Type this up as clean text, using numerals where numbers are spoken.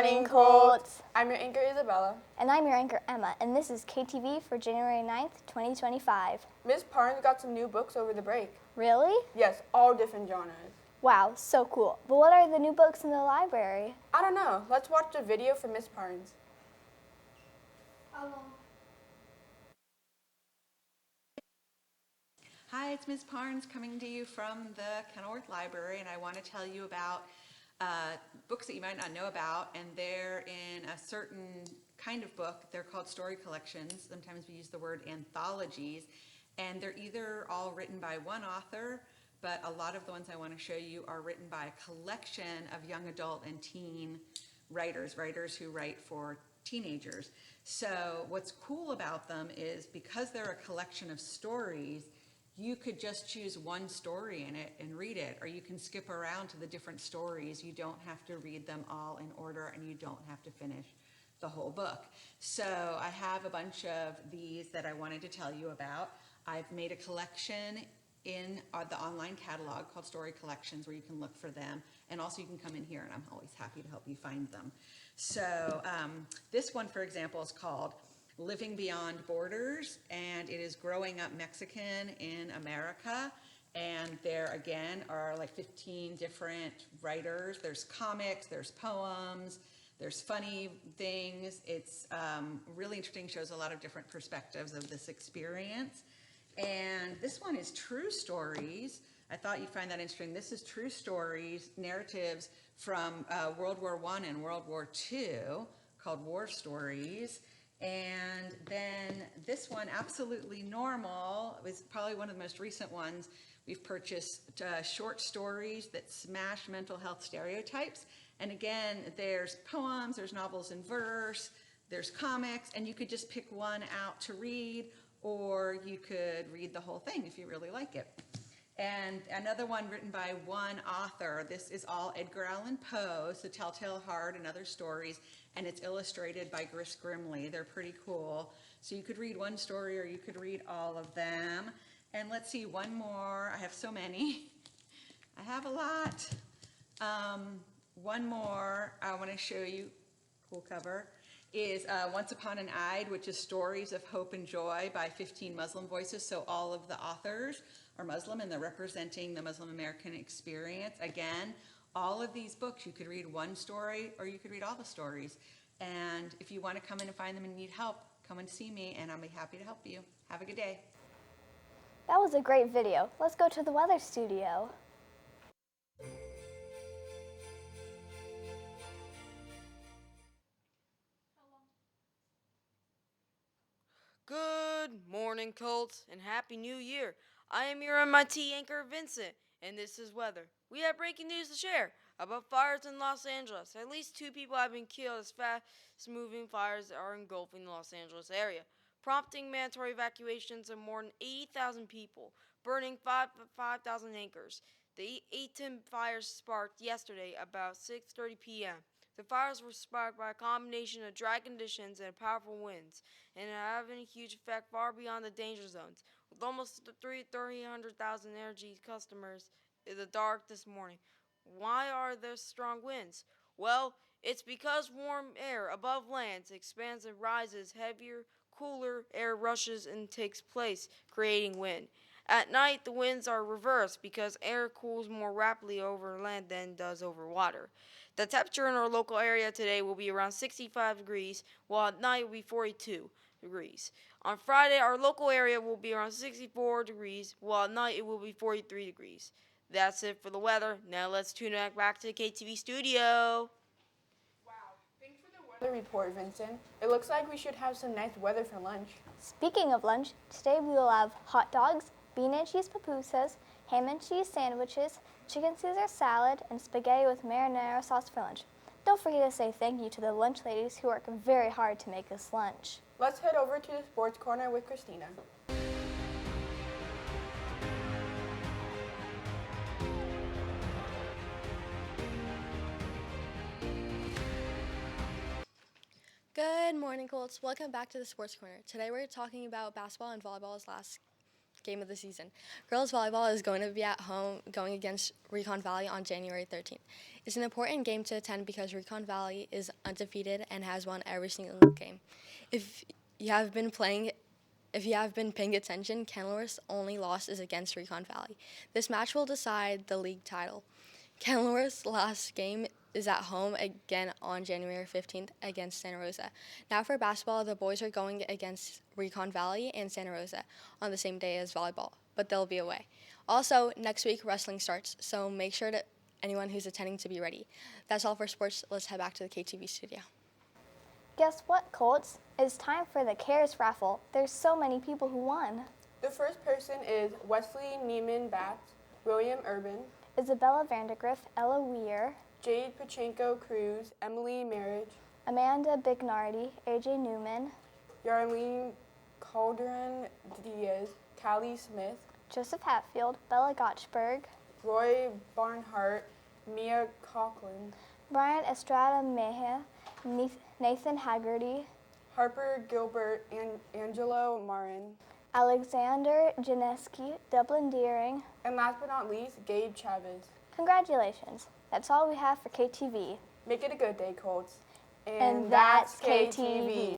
morning, Colts. I'm your anchor, Isabella. And I'm your anchor, Emma, and this is KTV for January 9th, 2025. Ms. Parnes got some new books over the break. Really? Yes, all different genres. Wow, so cool. But what are the new books in the library? I don't know. Let's watch the video from Ms. Parnes. Hi, it's Ms. Parnes coming to you from the Kenilworth Library, and I want to tell you about books that you might not know about, and they're in a certain kind of book. They're called story collections. Sometimes we use the word anthologies, and they're either all written by one author, but a lot of the ones I want to show you are written by a collection of young adult and teen writers who write for teenagers. So what's cool about them is because they're a collection of stories, you could just choose one story in it and read it, or you can skip around to the different stories. You don't have to read them all in order, and you don't have to finish the whole book. So I have a bunch of these that I wanted to tell you about. I've made a collection in the online catalog called Story Collections where you can look for them, and also you can come in here, and I'm always happy to help you find them. So this one, for example, is called Living Beyond Borders, and it is growing up Mexican in America. And there again are like 15 different writers. There's comics, there's poems, there's funny things. It's really interesting, shows a lot of different perspectives of this experience. And this one is true stories. I thought you'd find that interesting. This is true stories, narratives from World War I and World War II, called War Stories. And then this one, Absolutely Normal, is probably one of the most recent ones. We've purchased short stories that smash mental health stereotypes. And again, there's poems, there's novels in verse, there's comics, and you could just pick one out to read, or you could read the whole thing if you really like it. And another one written by one author. This is all Edgar Allan Poe, so Telltale Heart and Other Stories, and it's illustrated by Gris Grimley. They're pretty cool. So you could read one story or you could read all of them. And let's see, one more. I have so many. I have a lot. One more I want to show you, cool cover, is Once Upon an Eid, which is stories of hope and joy by 15 Muslim voices. So all of the authors are Muslim, and they're representing the Muslim American experience. Again, all of these books, you could read one story or you could read all the stories. And if you want to come in and find them and need help, come and see me, and I'll be happy to help you. Have a good day. That was a great video. Let's go to the weather studio. Good morning, Colts, and Happy New Year. I am your MIT anchor, Vincent, and this is weather. We have breaking news to share about fires in Los Angeles. At least 2 people have been killed as fast-moving fires are engulfing the Los Angeles area, prompting mandatory evacuations of more than 80,000 people, burning 5,000 acres. The 18 fires sparked yesterday about 6:30 p.m. The fires were sparked by a combination of dry conditions and powerful winds, and are having a huge effect far beyond the danger zones, with almost 300,000 energy customers in the dark this morning. Why are there strong winds? Well, it's because warm air above land expands and rises, heavier, cooler air rushes and takes place, creating wind. At night, the winds are reversed because air cools more rapidly over land than it does over water. The temperature in our local area today will be around 65 degrees, while at night it will be 42 degrees. On Friday, our local area will be around 64 degrees, while at night it will be 43 degrees. That's it for the weather. Now let's tune back to the KTV studio. Wow, thanks for the weather report, Vincent. It looks like we should have some nice weather for lunch. Speaking of lunch, today we will have hot dogs, bean and cheese pupusas, ham and cheese sandwiches, chicken Caesar salad, and spaghetti with marinara sauce for lunch. Don't forget to say thank you to the lunch ladies who work very hard to make this lunch. Let's head over to the sports corner with Christina. Good morning, Colts. Welcome back to the Sports Corner. Today we're talking about basketball and volleyball's last game of the season. Girls volleyball is going to be at home going against Recon Valley on January 13th. It's an important game to attend because Recon Valley is undefeated and has won every single game. If you have been paying attention, Kenilworth's only loss is against Recon Valley. This match will decide the league title. Kenilworth's last game is at home again on January 15th against Santa Rosa. Now for basketball, the boys are going against Recon Valley and Santa Rosa on the same day as volleyball, but they'll be away. Also, next week wrestling starts, so make sure to anyone who's attending to be ready. That's all for sports. Let's head back to the KTV studio. Guess what, Colts? It's time for the CARES raffle. There's so many people who won. The first person is Wesley Neiman Batts, William Urban, Isabella Vandergriff, Ella Weir, Jade Pachenko Cruz, Emily Marriage, Amanda Bignardi, AJ Newman, Yarlene Calderon Diaz, Callie Smith, Joseph Hatfield, Bella Gotchberg, Roy Barnhart, Mia Coughlin, Brian Estrada Mejia, Nathan Haggerty, Harper Gilbert, and Angelo Marin, Alexander Janeski, Dublin Deering. and last but not least, Gabe Chavez. Congratulations. That's all we have for KTV. Make it a good day, Colts. And that's KTV.